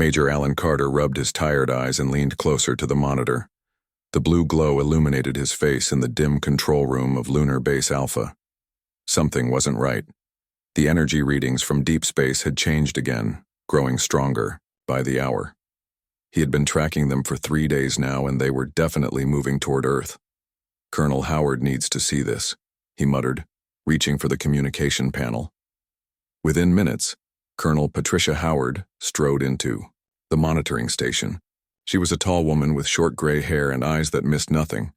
Major Alan Carter rubbed his tired eyes and leaned closer to the monitor. The blue glow illuminated his face in the dim control room of Lunar Base Alpha. Something wasn't right. The energy readings from deep space had changed again, growing stronger by the hour. He had been tracking them for 3 days now, and they were definitely moving toward Earth. "Colonel Howard needs to see this," he muttered, reaching for the communication panel. Within minutes, Colonel Patricia Howard strode into the monitoring station. She was a tall woman with short gray hair and eyes that missed nothing.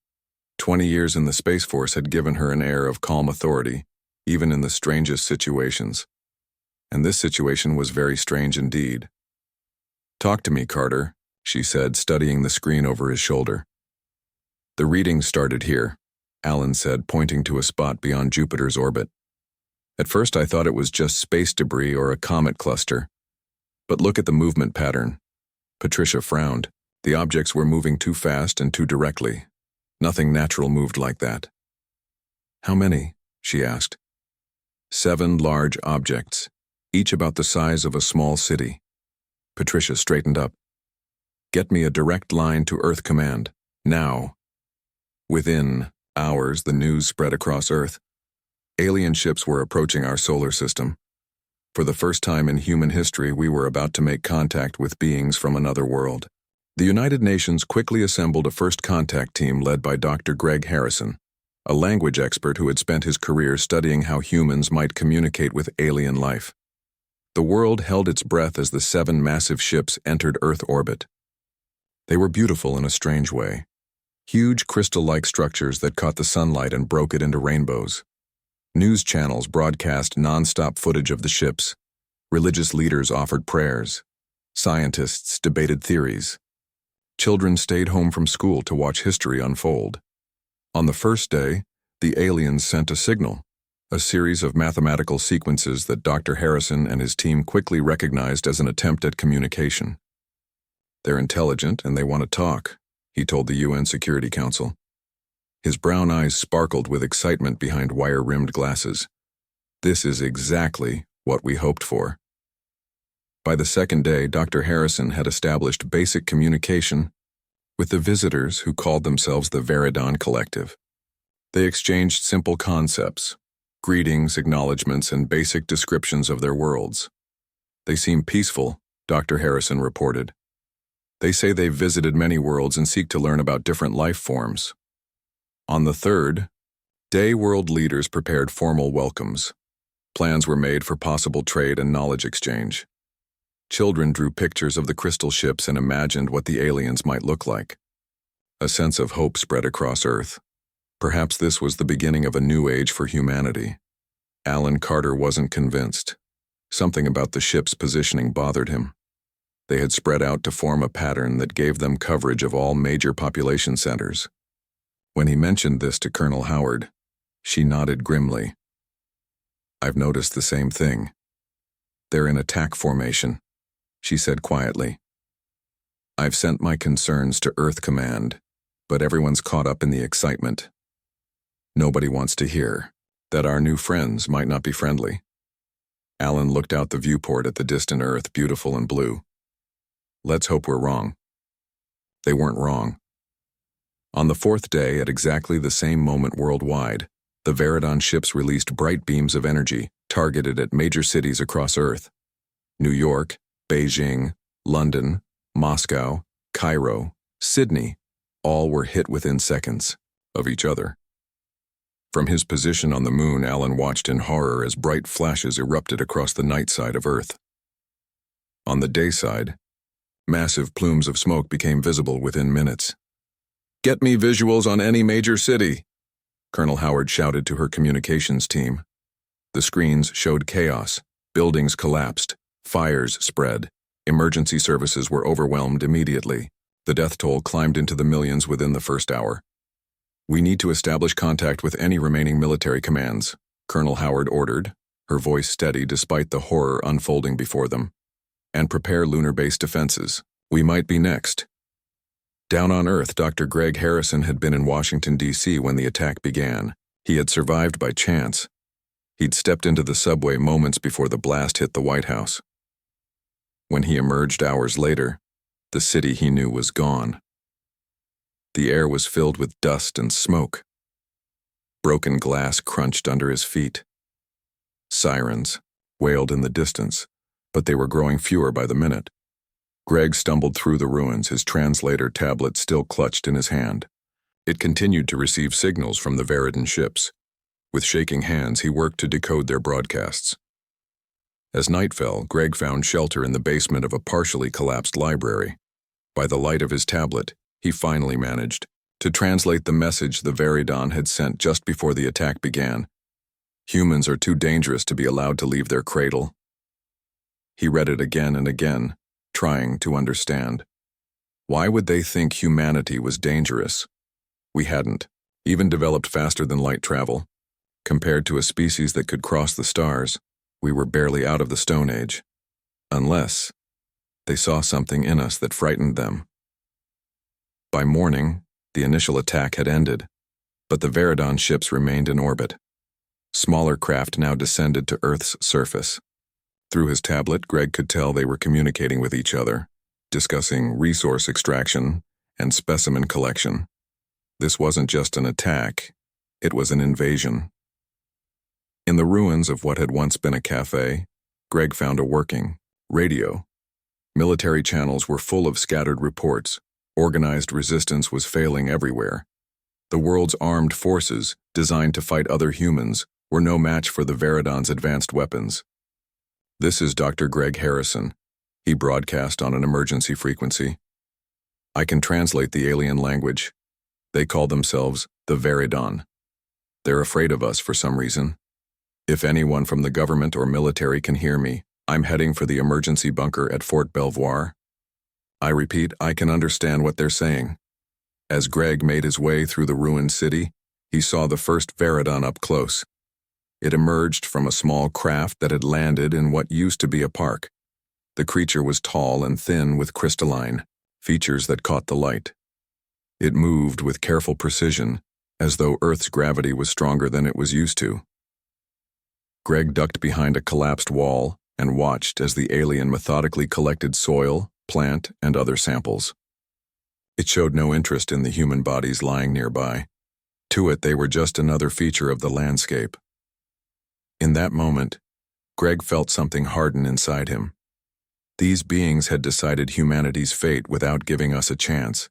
20 years in the Space Force had given her an air of calm authority, even in the strangest situations. And this situation was very strange indeed. "Talk to me, Carter," she said, studying the screen over his shoulder. "The readings started here," Alan said, pointing to a spot beyond Jupiter's orbit. "At first I thought it was just space debris or a comet cluster. But look at the movement pattern." Patricia frowned. The objects were moving too fast and too directly. Nothing natural moved like that. "How many?" she asked. 7 large objects, each about the size of a small city. Patricia straightened up. "Get me a direct line to Earth Command, now." Within hours, the news spread across Earth. Alien ships were approaching our solar system. For the first time in human history, we were about to make contact with beings from another world. The United Nations quickly assembled a first contact team led by Dr. Greg Harrison, a language expert who had spent his career studying how humans might communicate with alien life. The world held its breath as the 7 massive ships entered Earth orbit. They were beautiful in a strange way. Huge crystal-like structures that caught the sunlight and broke it into rainbows. News channels broadcast non-stop footage of the ships. Religious leaders offered prayers. Scientists debated theories. Children stayed home from school to watch history unfold. On the first day, the aliens sent a signal, a series of mathematical sequences that Dr. Harrison and his team quickly recognized as an attempt at communication. "They're intelligent and they want to talk," he told the UN Security Council. His brown eyes sparkled with excitement behind wire-rimmed glasses. "This is exactly what we hoped for." By the second day, Dr. Harrison had established basic communication with the visitors who called themselves the Veridon Collective. They exchanged simple concepts, greetings, acknowledgments, and basic descriptions of their worlds. "They seem peaceful," Dr. Harrison reported. "They say they've visited many worlds and seek to learn about different life forms." On the third day, world leaders prepared formal welcomes. Plans were made for possible trade and knowledge exchange. Children drew pictures of the crystal ships and imagined what the aliens might look like. A sense of hope spread across Earth. Perhaps this was the beginning of a new age for humanity. Alan Carter wasn't convinced. Something about the ship's positioning bothered him. They had spread out to form a pattern that gave them coverage of all major population centers. When he mentioned this to Colonel Howard, she nodded grimly. "I've noticed the same thing. They're in attack formation," she said quietly. "I've sent my concerns to Earth Command, but everyone's caught up in the excitement. Nobody wants to hear that our new friends might not be friendly." Alan looked out the viewport at the distant Earth, beautiful and blue. "Let's hope we're wrong." They weren't wrong. On the 4th day, at exactly the same moment worldwide, the Veridon ships released bright beams of energy targeted at major cities across Earth. New York, Beijing, London, Moscow, Cairo, Sydney, all were hit within seconds of each other. From his position on the moon, Alan watched in horror as bright flashes erupted across the night side of Earth. On the day side, massive plumes of smoke became visible within minutes. "Get me visuals on any major city," Colonel Howard shouted to her communications team. The screens showed chaos. Buildings collapsed. Fires spread. Emergency services were overwhelmed immediately. The death toll climbed into the millions within the first hour. "We need to establish contact with any remaining military commands," Colonel Howard ordered, her voice steady despite the horror unfolding before them. "And prepare lunar base defenses. We might be next." Down on Earth, Dr. Greg Harrison had been in Washington, D.C. when the attack began. He had survived by chance. He'd stepped into the subway moments before the blast hit the White House. When he emerged hours later, the city he knew was gone. The air was filled with dust and smoke. Broken glass crunched under his feet. Sirens wailed in the distance, but they were growing fewer by the minute. Greg stumbled through the ruins, his translator tablet still clutched in his hand. It continued to receive signals from the Veridan ships. With shaking hands, he worked to decode their broadcasts. As night fell, Greg found shelter in the basement of a partially collapsed library. By the light of his tablet, he finally managed to translate the message the Veridan had sent just before the attack began. Humans are too dangerous to be allowed to leave their cradle. He read it again and again, trying to understand. Why would they think humanity was dangerous? We hadn't even developed faster than light travel. Compared to a species that could cross the stars, we were barely out of the Stone Age. Unless they saw something in us that frightened them. By morning, the initial attack had ended, but the Veridan ships remained in orbit. Smaller craft now descended to Earth's surface. Through his tablet, Greg could tell they were communicating with each other, discussing resource extraction and specimen collection. This wasn't just an attack, it was an invasion. In the ruins of what had once been a cafe, Greg found a working radio. Military channels were full of scattered reports. Organized resistance was failing everywhere. The world's armed forces, designed to fight other humans, were no match for the Veridan's advanced weapons. "This is Dr. Greg Harrison," he broadcast on an emergency frequency. "I can translate the alien language. They call themselves the Veridan. They're afraid of us for some reason. If anyone from the government or military can hear me, I'm heading for the emergency bunker at Fort Belvoir. I repeat, I can understand what they're saying." As Greg made his way through the ruined city, he saw the first Veridan up close. It emerged from a small craft that had landed in what used to be a park. The creature was tall and thin with crystalline features that caught the light. It moved with careful precision, as though Earth's gravity was stronger than it was used to. Greg ducked behind a collapsed wall and watched as the alien methodically collected soil, plant, and other samples. It showed no interest in the human bodies lying nearby. To it, they were just another feature of the landscape. In that moment, Greg felt something harden inside him. These beings had decided humanity's fate without giving us a chance.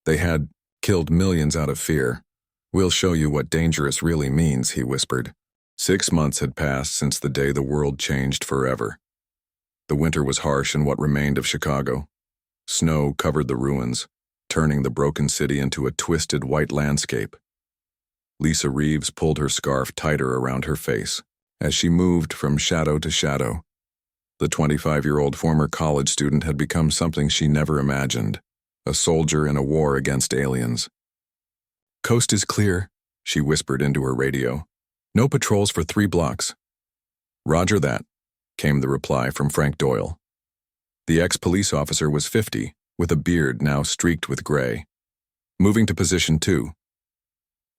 They had killed millions out of fear. "We'll show you what dangerous really means," he whispered. 6 months had passed since the day the world changed forever. The winter was harsh in what remained of Chicago. Snow covered the ruins, turning the broken city into a twisted white landscape. Lisa Reeves pulled her scarf tighter around her face as she moved from shadow to shadow. The 25-year-old former college student had become something she never imagined, a soldier in a war against aliens. "Coast is clear," she whispered into her radio. "No patrols for 3 blocks. "Roger that," came the reply from Frank Doyle. The ex-police officer was 50, with a beard now streaked with gray. "Moving to position 2.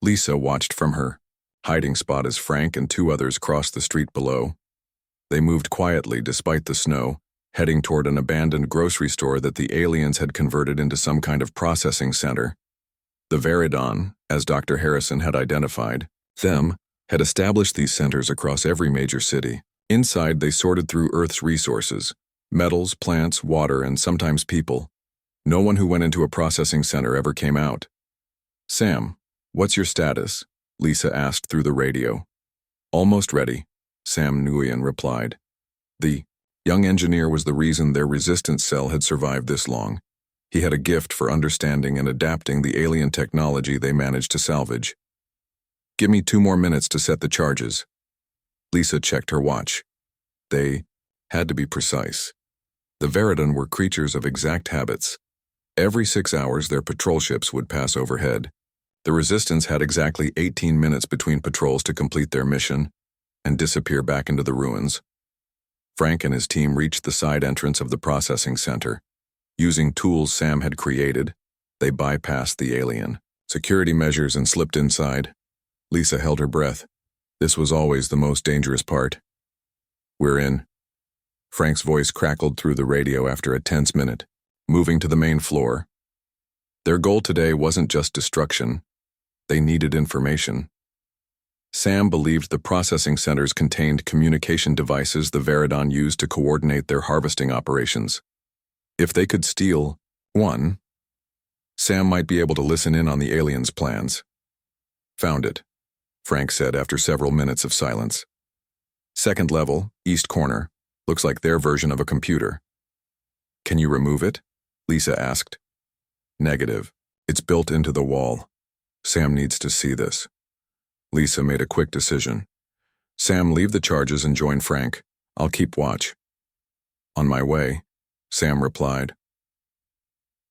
Lisa watched from her hiding spot as Frank and 2 others crossed the street below. They moved quietly despite the snow, heading toward an abandoned grocery store that the aliens had converted into some kind of processing center. The Veridan, as Dr. Harrison had identified them, had established these centers across every major city. Inside, they sorted through Earth's resources: metals, plants, water, and sometimes people. No one who went into a processing center ever came out. "Sam, what's your status?" Lisa asked through the radio. "Almost ready," Sam Nguyen replied. The young engineer was the reason their resistance cell had survived this long. He had a gift for understanding and adapting the alien technology they managed to salvage. "Give me 2 more minutes to set the charges." Lisa checked her watch. They had to be precise. The Veridan were creatures of exact habits. Every 6 hours, their patrol ships would pass overhead. The resistance had exactly 18 minutes between patrols to complete their mission and disappear back into the ruins. Frank and his team reached the side entrance of the processing center. Using tools Sam had created, they bypassed the alien security measures and slipped inside. Lisa held her breath. This was always the most dangerous part. "We're in." Frank's voice crackled through the radio after a tense minute, moving to the main floor. Their goal today wasn't just destruction. They needed information. Sam believed the processing centers contained communication devices the Veridon used to coordinate their harvesting operations. If they could steal one, Sam might be able to listen in on the aliens' plans. Found it, Frank said after several minutes of silence. Second level, east corner, looks like their version of a computer. Can you remove it? Lisa asked. Negative. It's built into the wall. Sam needs to see this. Lisa made a quick decision. Sam, leave the charges and join Frank. I'll keep watch. On my way, Sam replied.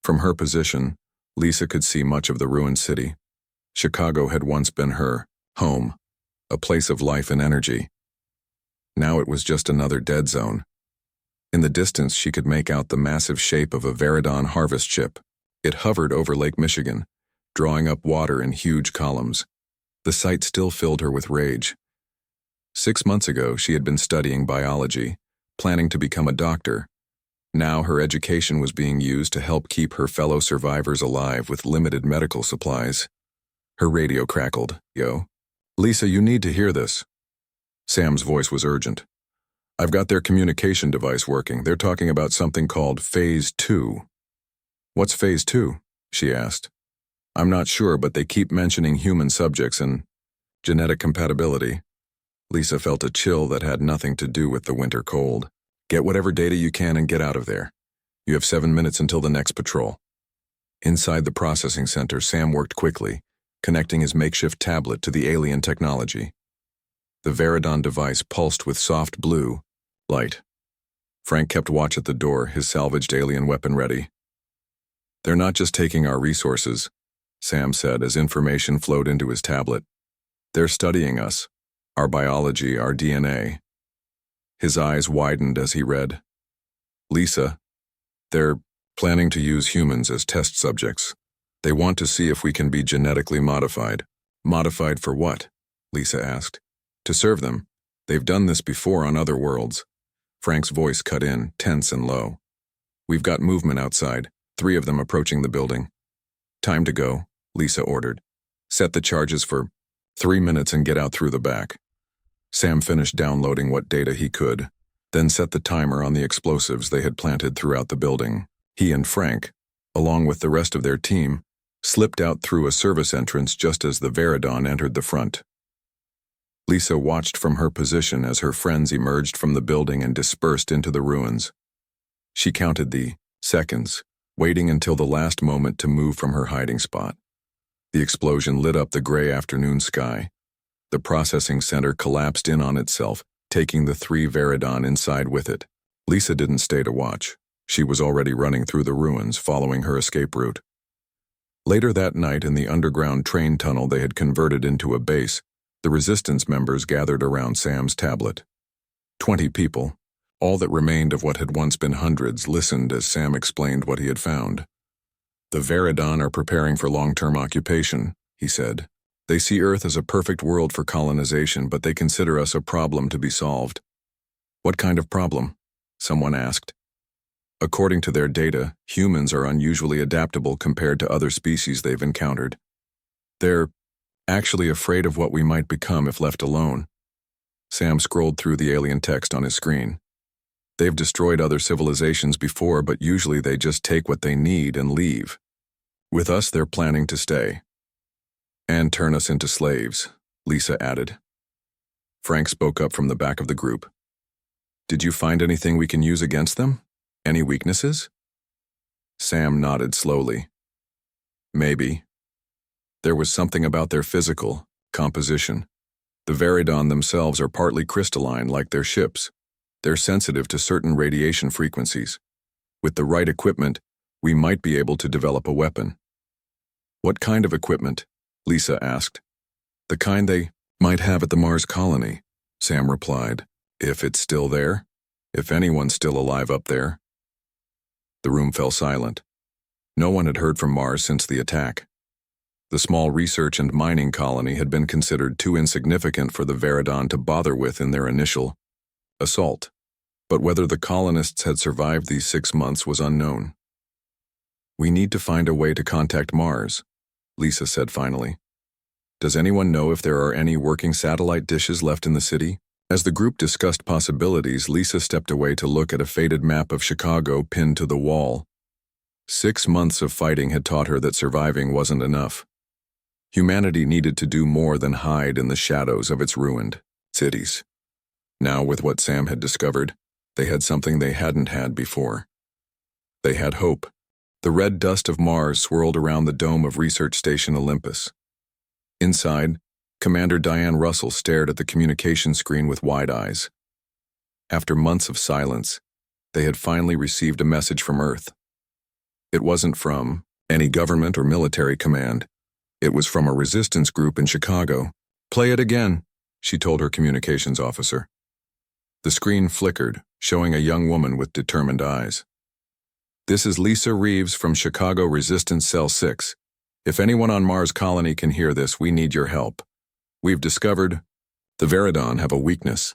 From her position, Lisa could see much of the ruined city. Chicago had once been her home, a place of life and energy. Now it was just another dead zone. In the distance, she could make out the massive shape of a Veridon harvest ship. It hovered over Lake Michigan, drawing up water in huge columns. The sight still filled her with rage. 6 months ago, she had been studying biology, planning to become a doctor. Now her education was being used to help keep her fellow survivors alive with limited medical supplies. Her radio crackled. Yo. Lisa, you need to hear this. Sam's voice was urgent. I've got their communication device working. They're talking about something called Phase 2. What's Phase 2? She asked. I'm not sure, but they keep mentioning human subjects and genetic compatibility. Lisa felt a chill that had nothing to do with the winter cold. Get whatever data you can and get out of there. You have 7 minutes until the next patrol. Inside the processing center, Sam worked quickly, connecting his makeshift tablet to the alien technology. The Veridon device pulsed with soft blue light. Frank kept watch at the door, his salvaged alien weapon ready. They're not just taking our resources, Sam said as information flowed into his tablet. They're studying us, our biology, our DNA. His eyes widened as he read. Lisa, they're planning to use humans as test subjects. They want to see if we can be genetically modified. Modified for what? Lisa asked. To serve them. They've done this before on other worlds. Frank's voice cut in, tense and low. We've got movement outside, 3 of them approaching the building. Time to go, Lisa ordered. Set the charges for 3 minutes and get out through the back. Sam finished downloading what data he could, then set the timer on the explosives they had planted throughout the building. He and Frank, along with the rest of their team, slipped out through a service entrance just as the Veridon entered the front. Lisa watched from her position as her friends emerged from the building and dispersed into the ruins. She counted the seconds, waiting until the last moment to move from her hiding spot. The explosion lit up the gray afternoon sky. The processing center collapsed in on itself, taking the 3 Veridon inside with it. Lisa didn't stay to watch. She was already running through the ruins, following her escape route. Later that night, in the underground train tunnel they had converted into a base, the resistance members gathered around Sam's tablet. 20 people, all that remained of what had once been hundreds, listened as Sam explained what he had found. The Veridon are preparing for long-term occupation, he said. They see Earth as a perfect world for colonization, but they consider us a problem to be solved. What kind of problem? Someone asked. According to their data, humans are unusually adaptable compared to other species they've encountered. They're actually afraid of what we might become if left alone. Sam scrolled through the alien text on his screen. They've destroyed other civilizations before, but usually they just take what they need and leave. With us, they're planning to stay. And turn us into slaves, Lisa added. Frank spoke up from the back of the group. Did you find anything we can use against them? Any weaknesses? Sam nodded slowly. Maybe. There was something about their physical composition. The Veridon themselves are partly crystalline like their ships. They're sensitive to certain radiation frequencies. With the right equipment, we might be able to develop a weapon. What kind of equipment? Lisa asked. The kind they might have at the Mars colony, Sam replied. If it's still there? If anyone's still alive up there? The room fell silent. No one had heard from Mars since the attack. The small research and mining colony had been considered too insignificant for the Veridon to bother with in their initial assault. But whether the colonists had survived these 6 months was unknown. "We need to find a way to contact Mars," Lisa said finally. "Does anyone know if there are any working satellite dishes left in the city?" As the group discussed possibilities, Lisa stepped away to look at a faded map of Chicago pinned to the wall. 6 months of fighting had taught her that surviving wasn't enough. Humanity needed to do more than hide in the shadows of its ruined cities. Now, with what Sam had discovered, they had something they hadn't had before. They had hope. The red dust of Mars swirled around the dome of Research Station Olympus. Inside, Commander Diane Russell stared at the communication screen with wide eyes. After months of silence, they had finally received a message from Earth. It wasn't from any government or military command. It was from a resistance group in Chicago. "Play it again," she told her communications officer. The screen flickered, showing a young woman with determined eyes. "This is Lisa Reeves from Chicago Resistance Cell 6. If anyone on Mars Colony can hear this, we need your help. We've discovered the Veridon have a weakness.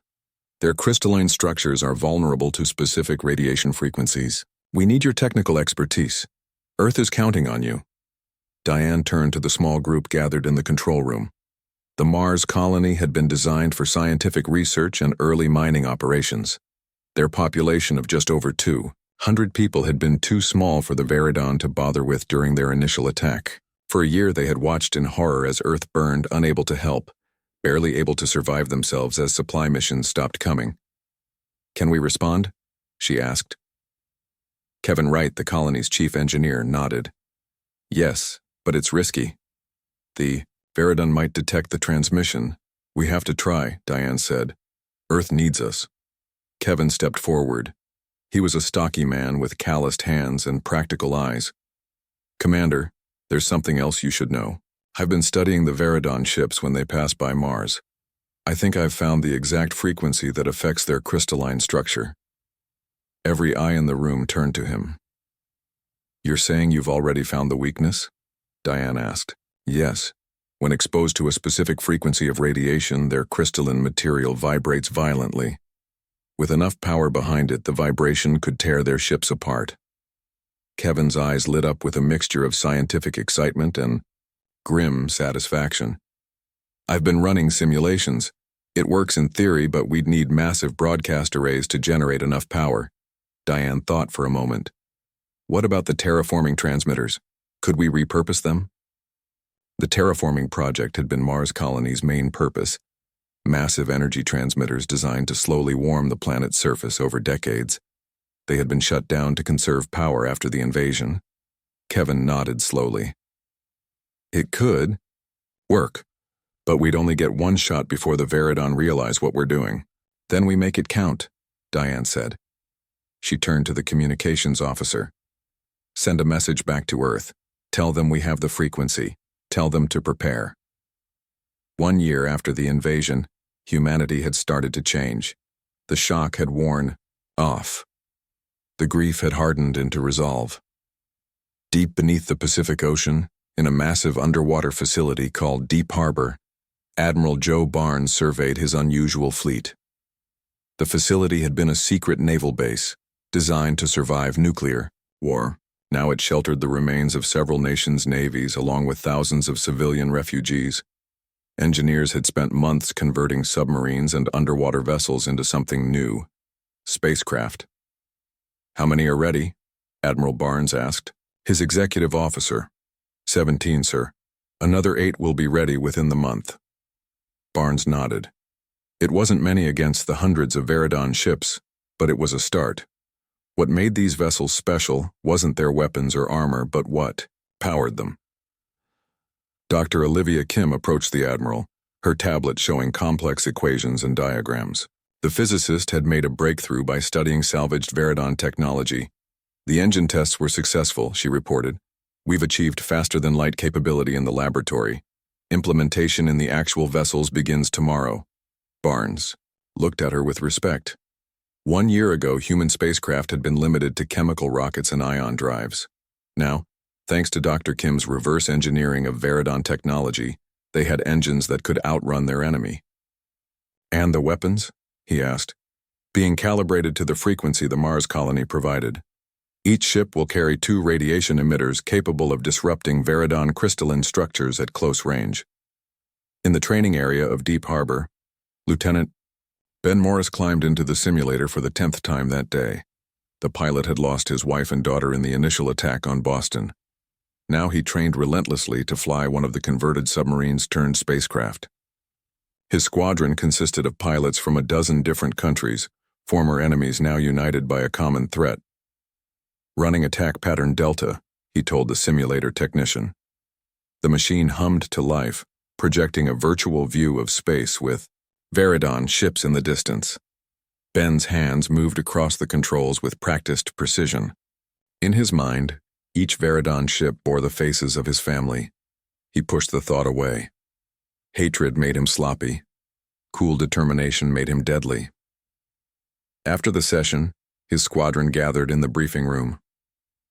Their crystalline structures are vulnerable to specific radiation frequencies. We need your technical expertise. Earth is counting on you." Diane turned to the small group gathered in the control room. The Mars colony had been designed for scientific research and early mining operations. Their population of just over 200 people had been too small for the Veridon to bother with during their initial attack. For a year they had watched in horror as Earth burned, unable to help, barely able to survive themselves as supply missions stopped coming. "Can we respond?" she asked. Kevin Wright, the colony's chief engineer, nodded. "Yes, but it's risky. The Veridon might detect the transmission. We have to try," Diane said. "Earth needs us." Kevin stepped forward. He was a stocky man with calloused hands and practical eyes. "Commander, there's something else you should know. I've been studying the Veridon ships when they pass by Mars. I think I've found the exact frequency that affects their crystalline structure." Every eye in the room turned to him. "You're saying you've already found the weakness?" Diane asked. "Yes. When exposed to a specific frequency of radiation, their crystalline material vibrates violently. With enough power behind it, the vibration could tear their ships apart." Kevin's eyes lit up with a mixture of scientific excitement and grim satisfaction. "I've been running simulations. It works in theory, but we'd need massive broadcast arrays to generate enough power." Diane thought for a moment. "What about the terraforming transmitters? Could we repurpose them?" The terraforming project had been Mars Colony's main purpose. Massive energy transmitters designed to slowly warm the planet's surface over decades. They had been shut down to conserve power after the invasion. Kevin nodded slowly. "It could work, but we'd only get one shot before the Veridon realize what we're doing. Then we make it count," Diane said. She turned to the communications officer. "Send a message back to Earth. Tell them we have the frequency. Tell them to prepare." 1 year after the invasion, humanity had started to change. The shock had worn off. The grief had hardened into resolve. Deep beneath the Pacific Ocean, in a massive underwater facility called Deep Harbor, Admiral Joe Barnes surveyed his unusual fleet. The facility had been a secret naval base, designed to survive nuclear war. Now it sheltered the remains of several nations' navies along with thousands of civilian refugees. Engineers had spent months converting submarines and underwater vessels into something new: spacecraft. "How many are ready?" Admiral Barnes asked. His executive officer. 17, sir. Another 8 will be ready within the month." Barnes nodded. It wasn't many against the hundreds of Veridon ships, but it was a start. What made these vessels special wasn't their weapons or armor, but what powered them. Dr. Olivia Kim approached the Admiral, her tablet showing complex equations and diagrams. The physicist had made a breakthrough by studying salvaged Veridon technology. "The engine tests were successful," she reported. "We've achieved faster-than-light capability in the laboratory. Implementation in the actual vessels begins tomorrow." Barnes looked at her with respect. 1 year ago, human spacecraft had been limited to chemical rockets and ion drives. Now, thanks to Dr. Kim's reverse engineering of Veridon technology, they had engines that could outrun their enemy. "And the weapons?" he asked. being calibrated to the frequency the Mars colony provided. Each ship will carry 2 radiation emitters capable of disrupting Veridon crystalline structures at close range. In the training area of Deep Harbor, Lieutenant Ben Morris climbed into the simulator for the 10th time that day. The pilot had lost his wife and daughter in the initial attack on Boston. Now he trained relentlessly to fly one of the converted submarines turned spacecraft. His squadron consisted of pilots from a dozen different countries, former enemies now united by a common threat. Running attack pattern Delta, he told the simulator technician. The machine hummed to life, projecting a virtual view of space with Veridon ships in the distance. Ben's hands moved across the controls with practiced precision. In his mind, each Veridon ship bore the faces of his family. He pushed the thought away. Hatred made him sloppy. Cool determination made him deadly. After the session, his squadron gathered in the briefing room.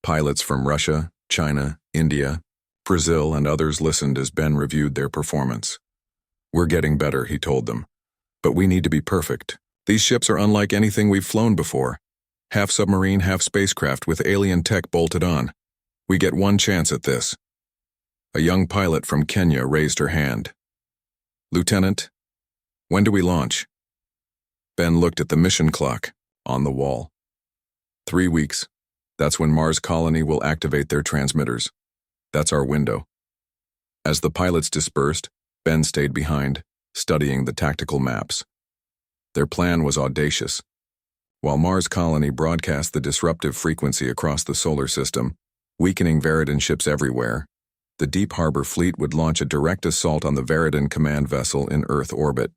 Pilots from Russia, China, India, Brazil, and others listened as Ben reviewed their performance. "We're getting better," he told them. "But we need to be perfect. These ships are unlike anything we've flown before. Half submarine, half spacecraft with alien tech bolted on. We get one chance at this." A young pilot from Kenya raised her hand. "Lieutenant, when do we launch?" Ben looked at the mission clock on the wall. 3 weeks. That's when Mars colony will activate their transmitters. That's our window. As the pilots dispersed, Ben stayed behind, studying the tactical maps. Their plan was audacious. While Mars colony broadcast the disruptive frequency across the solar system, weakening Veridon ships everywhere, the Deep Harbor fleet would launch a direct assault on the Veridon command vessel in Earth orbit.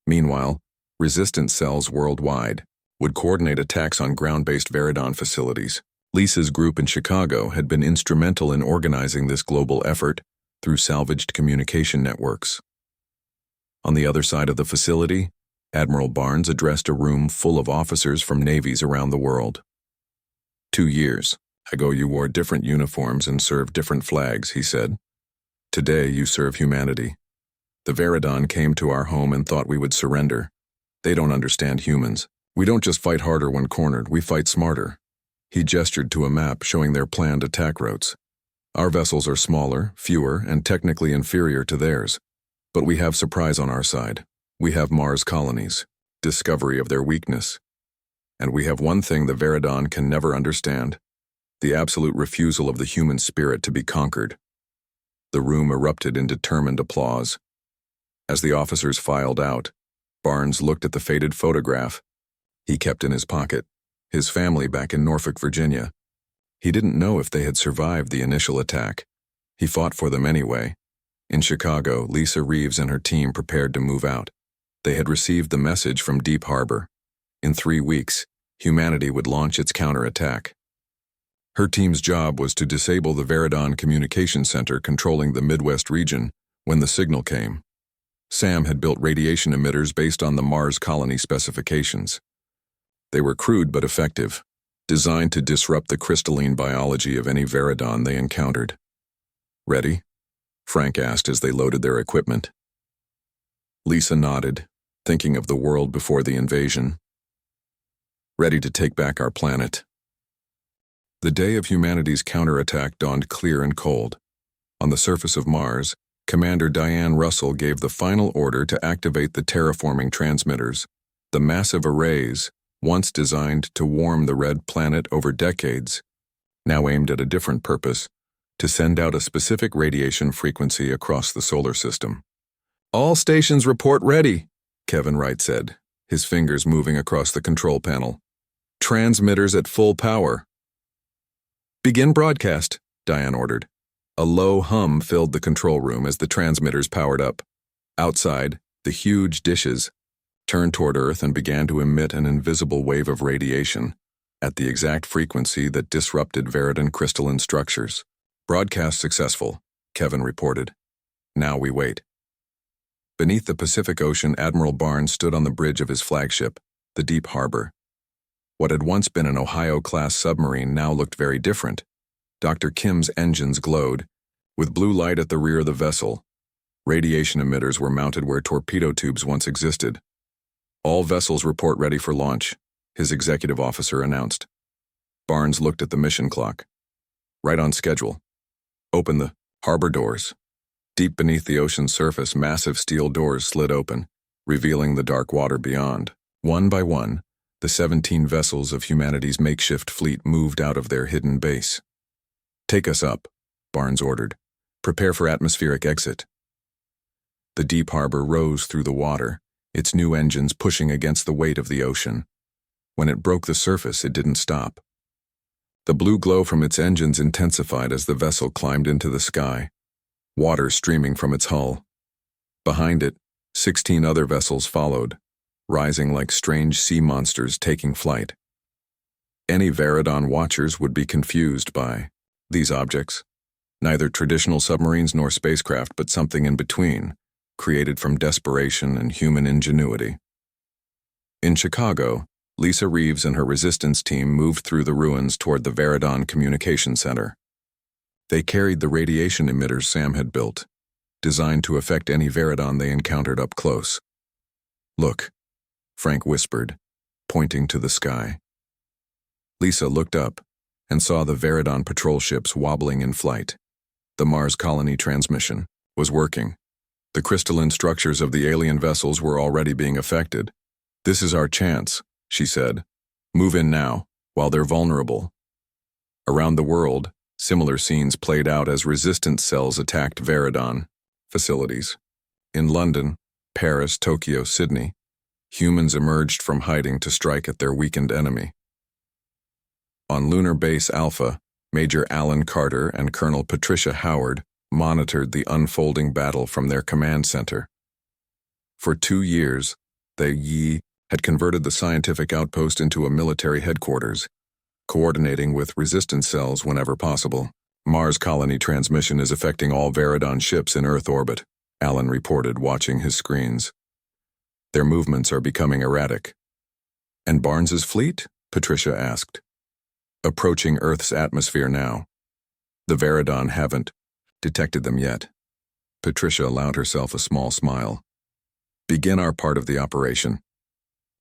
Meanwhile, resistance cells worldwide would coordinate attacks on ground-based Veridon facilities. Lisa's group in Chicago had been instrumental in organizing this global effort through salvaged communication networks. On the other side of the facility, Admiral Barnes addressed a room full of officers from navies around the world. 2 years ago you wore different uniforms and served different flags, he said. Today you serve humanity. The Veridon came to our home and thought we would surrender. They don't understand humans. We don't just fight harder when cornered, we fight smarter. He gestured to a map showing their planned attack routes. Our vessels are smaller, fewer, and technically inferior to theirs. But we have surprise on our side. We have Mars colonies, discovery of their weakness. And we have one thing the Veridon can never understand: the absolute refusal of the human spirit to be conquered. The room erupted in determined applause. As the officers filed out, Barnes looked at the faded photograph he kept in his pocket, his family back in Norfolk, Virginia. He didn't know if they had survived the initial attack. He fought for them anyway. In Chicago, Lisa Reeves and her team prepared to move out. They had received the message from Deep Harbor. In 3 weeks, humanity would launch its counterattack. Her team's job was to disable the Veridon communication center controlling the Midwest region when the signal came. Sam had built radiation emitters based on the Mars colony specifications. They were crude but effective, designed to disrupt the crystalline biology of any Veridon they encountered. "Ready?" Frank asked as they loaded their equipment. Lisa nodded, thinking of the world before the invasion. "Ready to take back our planet." The day of humanity's counterattack dawned clear and cold. On the surface of Mars, Commander Diane Russell gave the final order to activate the terraforming transmitters, the massive arrays once designed to warm the red planet over decades, now aimed at a different purpose: to send out a specific radiation frequency across the solar system. "All stations report ready," Kevin Wright said, his fingers moving across the control panel. "Transmitters at full power." "Begin broadcast," Diane ordered. A low hum filled the control room as the transmitters powered up. Outside, the huge dishes turned toward Earth and began to emit an invisible wave of radiation at the exact frequency that disrupted Veridon crystalline structures. "Broadcast successful," Kevin reported. "Now we wait." Beneath the Pacific Ocean, Admiral Barnes stood on the bridge of his flagship, the Deep Harbor. What had once been an Ohio-class submarine now looked very different. Dr. Kim's engines glowed, with blue light at the rear of the vessel. Radiation emitters were mounted where torpedo tubes once existed. All vessels report ready for launch, his executive officer announced. Barnes looked at the mission clock. Right on schedule. Open the harbor doors. Deep beneath the ocean's surface, massive steel doors slid open, revealing the dark water beyond. One by one, the 17 vessels of humanity's makeshift fleet moved out of their hidden base. Take us up, Barnes ordered. Prepare for atmospheric exit. The deep harbor rose through the water, its new engines pushing against the weight of the ocean. When it broke the surface, it didn't stop. The blue glow from its engines intensified as the vessel climbed into the sky, water streaming from its hull. Behind it, 16 other vessels followed, rising like strange sea monsters taking flight. Any Veridon watchers would be confused by these objects, neither traditional submarines nor spacecraft, but something in between, created from desperation and human ingenuity. In Chicago, Lisa Reeves and her resistance team moved through the ruins toward the Veridon Communication Center. They carried the radiation emitters Sam had built, designed to affect any Veridon they encountered up close. Look, Frank whispered, pointing to the sky. Lisa looked up and saw the Veridon patrol ships wobbling in flight. The Mars colony transmission was working. The crystalline structures of the alien vessels were already being affected. This is our chance, she said. Move in now, while they're vulnerable. Around the world, similar scenes played out as resistance cells attacked Veridon facilities. In London, Paris, Tokyo, Sydney, humans emerged from hiding to strike at their weakened enemy. On Lunar Base Alpha, Major Alan Carter and Colonel Patricia Howard monitored the unfolding battle from their command center. For 2 years, they had converted the scientific outpost into a military headquarters, coordinating with resistance cells whenever possible. Mars colony transmission is affecting all Veridon ships in Earth orbit, Alan reported, watching his screens. Their movements are becoming erratic. And Barnes's fleet? Patricia asked. Approaching Earth's atmosphere now. The Veridon haven't detected them yet. Patricia allowed herself a small smile. Begin our part of the operation.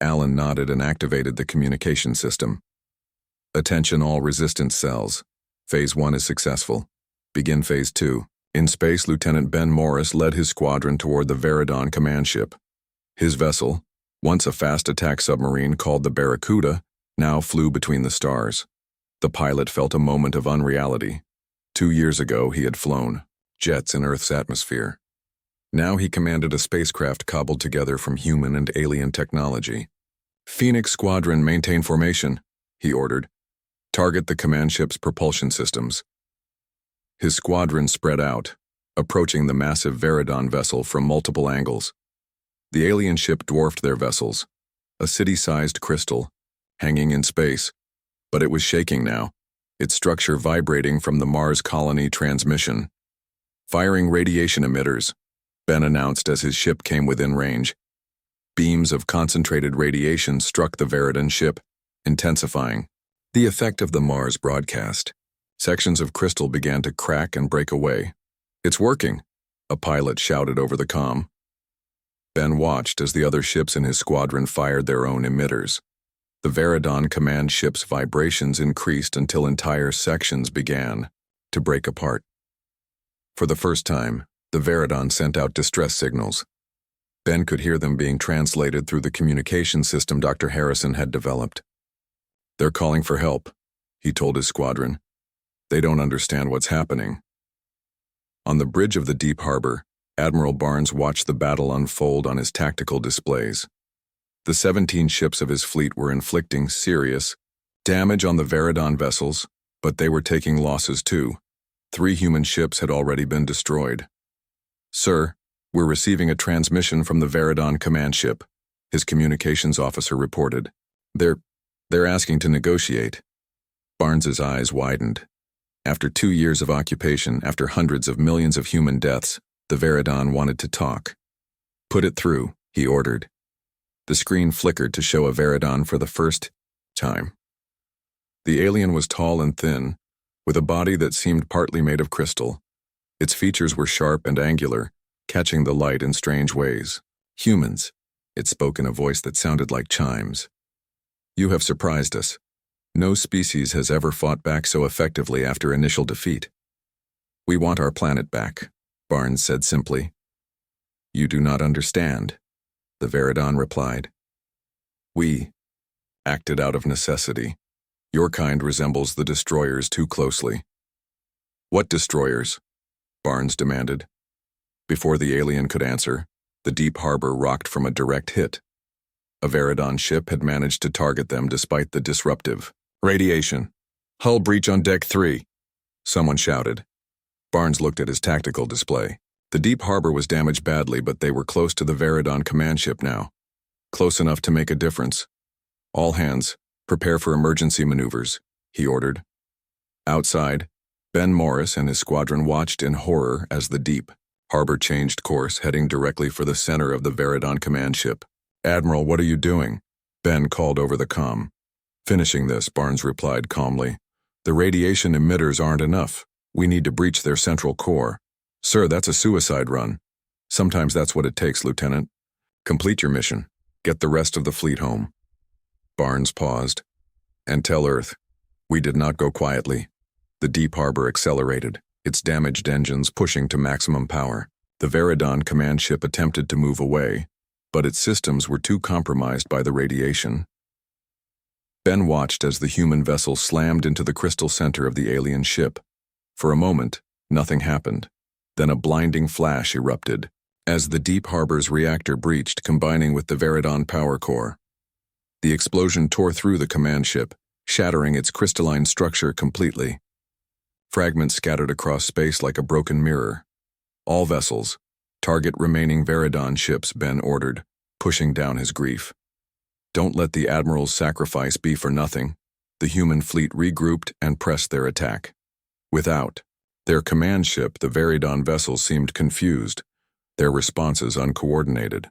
Alan nodded and activated the communication system. Attention all resistance cells. Phase 1 is successful. Begin Phase 2. In space, Lieutenant Ben Morris led his squadron toward the Veridon command ship. His vessel, once a fast attack submarine called the Barracuda, now flew between the stars. The pilot felt a moment of unreality. 2 years ago, he had flown jets in Earth's atmosphere. Now he commanded a spacecraft cobbled together from human and alien technology. Phoenix Squadron, maintain formation, he ordered. Target the command ship's propulsion systems. His squadron spread out, approaching the massive Veridon vessel from multiple angles. The alien ship dwarfed their vessels, a city-sized crystal, hanging in space, but it was shaking now, its structure vibrating from the Mars colony transmission. Firing radiation emitters, Ben announced as his ship came within range. Beams of concentrated radiation struck the Veridon ship, intensifying the effect of the Mars broadcast. Sections of crystal began to crack and break away. It's working, a pilot shouted over the comm. Ben watched as the other ships in his squadron fired their own emitters. The Veridon command ship's vibrations increased until entire sections began to break apart. For the first time, the Veridon sent out distress signals. Ben could hear them being translated through the communication system Dr. Harrison had developed. They're calling for help, he told his squadron. They don't understand what's happening. On the bridge of the deep harbor, Admiral Barnes watched the battle unfold on his tactical displays. The 17 ships of his fleet were inflicting serious damage on the Veridon vessels, but they were taking losses too. 3 human ships had already been destroyed. Sir, we're receiving a transmission from the Veridon command ship, his communications officer reported. They're asking to negotiate. Barnes's eyes widened. After 2 years of occupation, after hundreds of millions of human deaths, the Veridon wanted to talk. Put it through, he ordered. The screen flickered to show a Veridon for the first time. The alien was tall and thin, with a body that seemed partly made of crystal. Its features were sharp and angular, catching the light in strange ways. Humans, It spoke in a voice that sounded like chimes. You have surprised us. No species has ever fought back so effectively after initial defeat. We want our planet back, Barnes said simply. You do not understand, the Veridon replied. We acted out of necessity. Your kind resembles the destroyers too closely. What destroyers? Barnes demanded. Before the alien could answer, the deep harbor rocked from a direct hit. A Veridon ship had managed to target them despite the disruptive radiation. Hull breach on deck 3, someone shouted. Barnes looked at his tactical display. The deep harbor was damaged badly, but they were close to the Veridon command ship now. Close enough to make a difference. All hands, prepare for emergency maneuvers, he ordered. Outside, Ben Morris and his squadron watched in horror as the deep harbor changed course, heading directly for the center of the Veridon command ship. Admiral, what are you doing? Ben called over the comm. Finishing this, Barnes replied calmly. The radiation emitters aren't enough. We need to breach their central core. Sir, that's a suicide run. Sometimes that's what it takes, Lieutenant. Complete your mission. Get the rest of the fleet home. Barnes paused. And tell Earth, we did not go quietly. The deep harbor accelerated, its damaged engines pushing to maximum power. The Veridon command ship attempted to move away, but its systems were too compromised by the radiation. Ben watched as the human vessel slammed into the crystal center of the alien ship. For a moment, nothing happened. Then a blinding flash erupted, as the deep harbor's reactor breached, combining with the Veridon power core. The explosion tore through the command ship, shattering its crystalline structure completely. Fragments scattered across space like a broken mirror. All vessels, target remaining Veridon ships, Ben ordered, pushing down his grief. Don't let the Admiral's sacrifice be for nothing. The human fleet regrouped and pressed their attack. Without their command ship, the Veridon vessels seemed confused, their responses uncoordinated.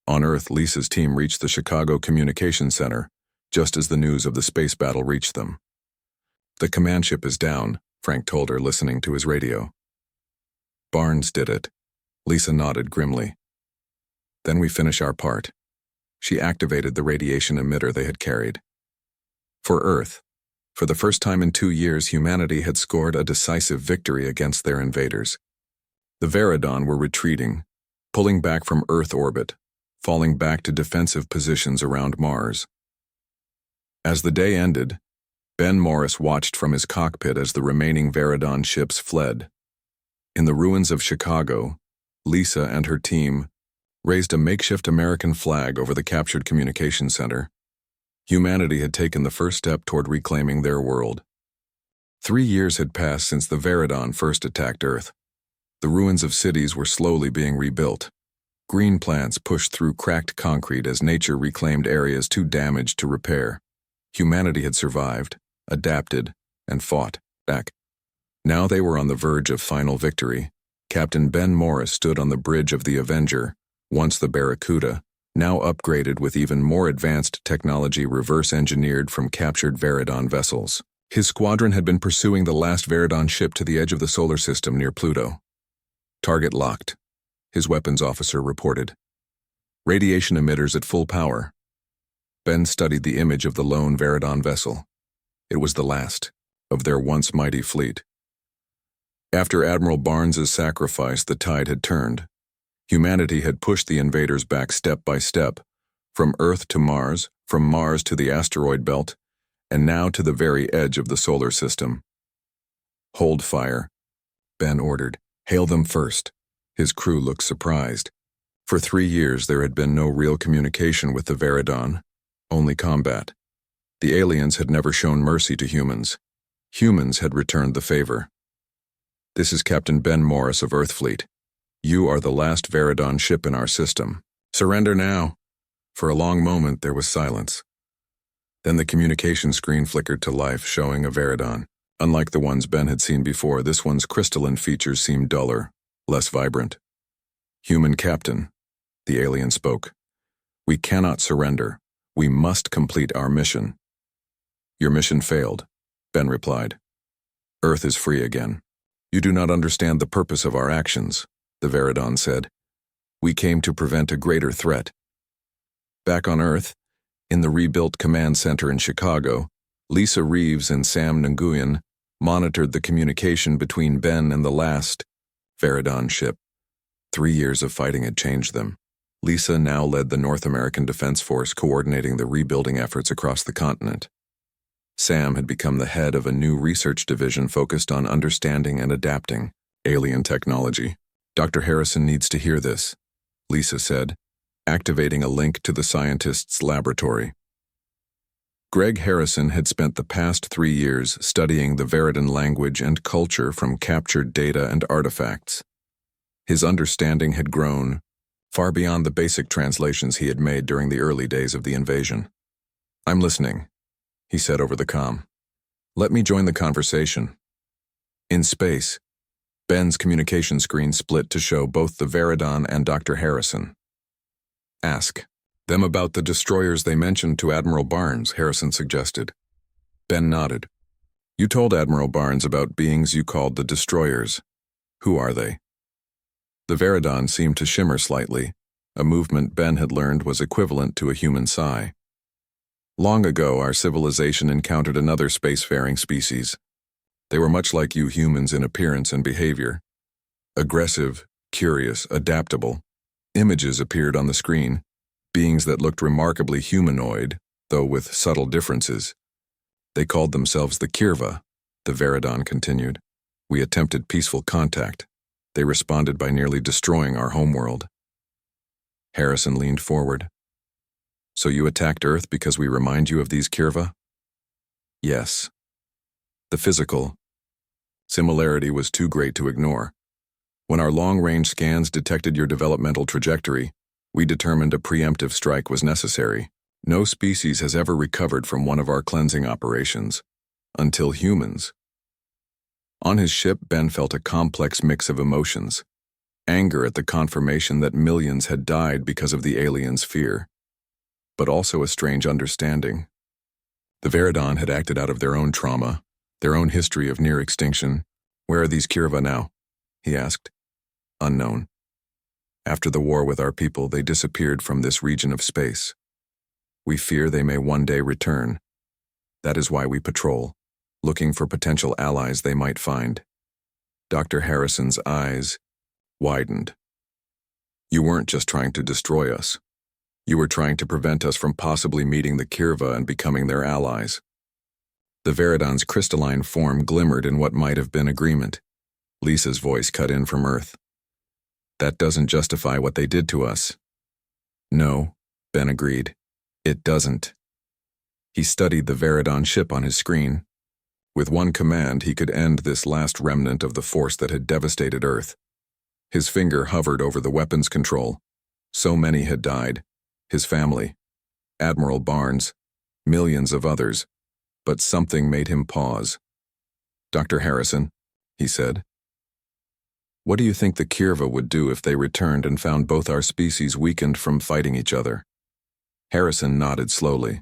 On Earth, Lisa's team reached the Chicago Communications Center, just as the news of the space battle reached them. The command ship is down, Frank told her, listening to his radio. Barnes did it. Lisa nodded grimly. Then we finish our part. She activated the radiation emitter they had carried. For Earth, for the first time in 2 years, humanity had scored a decisive victory against their invaders. The Veridon were retreating, pulling back from Earth orbit, falling back to defensive positions around Mars. As the day ended, Ben Morris watched from his cockpit as the remaining Veridon ships fled. In the ruins of Chicago, Lisa and her team raised a makeshift American flag over the captured communications center. Humanity had taken the first step toward reclaiming their world. 3 years had passed since the Veridon first attacked Earth. The ruins of cities were slowly being rebuilt. Green plants pushed through cracked concrete as nature reclaimed areas too damaged to repair. Humanity had survived, adapted, and fought back. Now they were on the verge of final victory. Captain Ben Morris stood on the bridge of the Avenger, once the Barracuda, now upgraded with even more advanced technology reverse-engineered from captured Veridon vessels. His squadron had been pursuing the last Veridon ship to the edge of the solar system near Pluto. Target locked, his weapons officer reported. Radiation emitters at full power. Ben studied the image of the lone Veridon vessel. It was the last of their once mighty fleet. After Admiral Barnes's sacrifice, the tide had turned. Humanity had pushed the invaders back step by step, from Earth to Mars, from Mars to the asteroid belt, and now to the very edge of the solar system. Hold fire, Ben ordered. Hail them first. His crew looked surprised. For 3 years there had been no real communication with the Veridon, only combat. The aliens had never shown mercy to humans. Humans had returned the favor. This is Captain Ben Morris of Earthfleet. You are the last Veridon ship in our system. Surrender now. For a long moment there was silence. Then the communication screen flickered to life, showing a Veridon. Unlike the ones Ben had seen before, this one's crystalline features seemed duller, less vibrant. Human Captain, the alien spoke. We cannot surrender. We must complete our mission. Your mission failed, Ben replied. Earth is free again. You do not understand the purpose of our actions, the Veridon said. We came to prevent a greater threat, Back on Earth, in the rebuilt command center in Chicago, Lisa Reeves and Sam Nguyen monitored the communication between Ben and the last Veridon ship. 3 years of fighting had changed them. Lisa now led the North American Defense Force coordinating the rebuilding efforts across the continent. Sam had become the head of a new research division focused on understanding and adapting alien technology. Dr. Harrison needs to hear this, Lisa said, activating a link to the scientist's laboratory. Greg Harrison had spent the past 3 years studying the Veridon language and culture from captured data and artifacts. His understanding had grown, far beyond the basic translations he had made during the early days of the invasion. "I'm listening," he said over the comm. "Let me join the conversation." In space, Ben's communication screen split to show both the Veridon and Dr. Harrison. "Ask them about the destroyers they mentioned to Admiral Barnes," Harrison suggested. Ben nodded. "You told Admiral Barnes about beings you called the destroyers. Who are they?" The Veridon seemed to shimmer slightly, a movement Ben had learned was equivalent to a human sigh. "Long ago, our civilization encountered another spacefaring species. They were much like you humans in appearance and behavior. Aggressive, curious, adaptable. Images appeared on the screen, beings that looked remarkably humanoid, though with subtle differences. They called themselves the Kirva," the Veridon continued. "We attempted peaceful contact. They responded by nearly destroying our homeworld." Harrison leaned forward. "So you attacked Earth because we remind you of these Kirva?" "Yes." The physical similarity was too great to ignore. "When our long-range scans detected your developmental trajectory, we determined a preemptive strike was necessary. No species has ever recovered from one of our cleansing operations. Until humans." On his ship, Ben felt a complex mix of emotions. Anger at the confirmation that millions had died because of the aliens' fear, but also a strange understanding. The Veridon had acted out of their own trauma, their own history of near extinction. "Where are these Kirva now?" he asked. "Unknown. After the war with our people, they disappeared from this region of space. We fear they may one day return. That is why we patrol, looking for potential allies they might find." Dr. Harrison's eyes widened. "You weren't just trying to destroy us. You were trying to prevent us from possibly meeting the Kirva and becoming their allies." The Veridon's crystalline form glimmered in what might have been agreement. Lisa's voice cut in from Earth. "That doesn't justify what they did to us." "No," Ben agreed. "It doesn't." He studied the Veridon ship on his screen. With one command, he could end this last remnant of the force that had devastated Earth. His finger hovered over the weapons control. So many had died. His family, Admiral Barnes, millions of others. But something made him pause. "Dr. Harrison," he said, "what do you think the Kirva would do if they returned and found both our species weakened from fighting each other?" Harrison nodded slowly.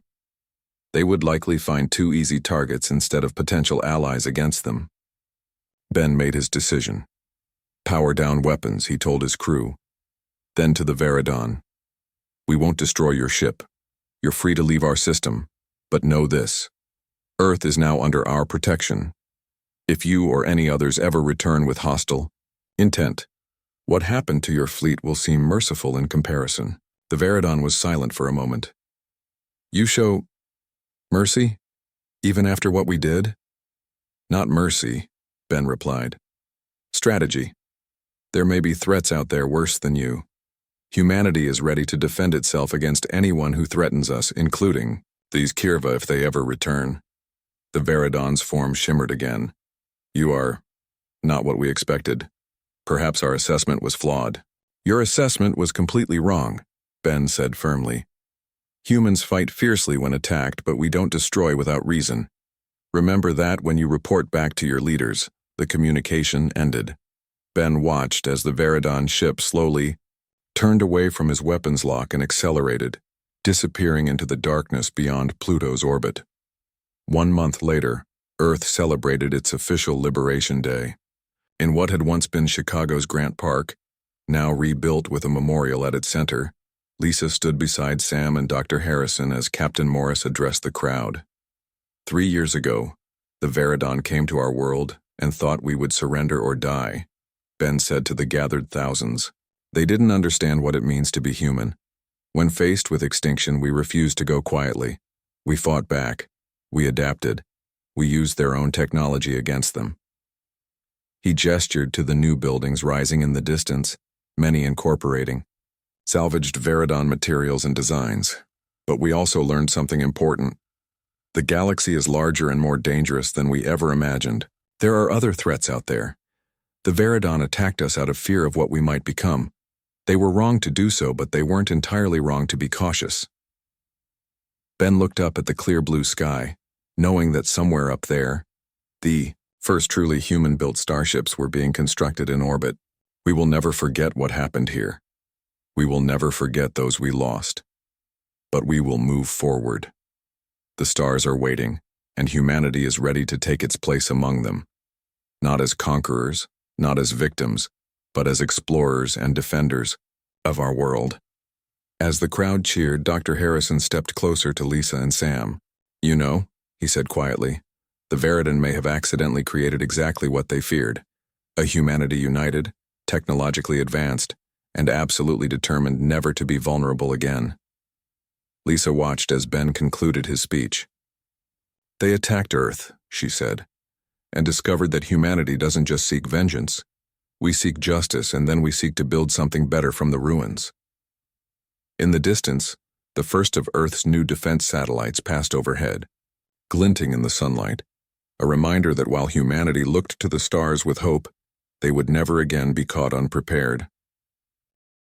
"They would likely find 2 easy targets instead of potential allies against them." Ben made his decision. "Power down weapons," he told his crew. Then to the Veridon. "We won't destroy your ship. You're free to leave our system, but know this. Earth is now under our protection. If you or any others ever return with hostile intent, what happened to your fleet will seem merciful in comparison." The Veridon was silent for a moment. "You show mercy, even after what we did?" "Not mercy," Ben replied. "Strategy. There may be threats out there worse than you. Humanity is ready to defend itself against anyone who threatens us, including these Kirva if they ever return." The Veridon's form shimmered again. "You are not what we expected. Perhaps our assessment was flawed." "Your assessment was completely wrong," Ben said firmly. "Humans fight fiercely when attacked, but we don't destroy without reason. Remember that when you report back to your leaders." The communication ended. Ben watched as the Veridon ship slowly turned away from his weapons lock and accelerated, disappearing into the darkness beyond Pluto's orbit. 1 month later, Earth celebrated its official Liberation Day. In what had once been Chicago's Grant Park, now rebuilt with a memorial at its center, Lisa stood beside Sam and Dr. Harrison as Captain Morris addressed the crowd. 3 years ago, the Veridon came to our world and thought we would surrender or die, Ben said to the gathered thousands. They didn't understand what it means to be human. When faced with extinction, we refused to go quietly. We fought back. We adapted. We used their own technology against them. He gestured to the new buildings rising in the distance, many incorporating salvaged Veridon materials and designs. But we also learned something important. The galaxy is larger and more dangerous than we ever imagined. There are other threats out there. The Veridon attacked us out of fear of what we might become. They were wrong to do so, but they weren't entirely wrong to be cautious. Ben looked up at the clear blue sky, knowing that somewhere up there, the first truly human-built starships were being constructed in orbit. We will never forget what happened here. We will never forget those we lost. But we will move forward. The stars are waiting, and humanity is ready to take its place among them. Not as conquerors, not as victims, but as explorers and defenders of our world. As the crowd cheered, Dr. Harrison stepped closer to Lisa and Sam. You know, he said quietly, the Veridon may have accidentally created exactly what they feared. A humanity united, technologically advanced, and absolutely determined never to be vulnerable again. Lisa watched as Ben concluded his speech. They attacked Earth, she said, and discovered that humanity doesn't just seek vengeance. We seek justice, and then we seek to build something better from the ruins. In the distance, the first of Earth's new defense satellites passed overhead, glinting in the sunlight, a reminder that while humanity looked to the stars with hope, they would never again be caught unprepared.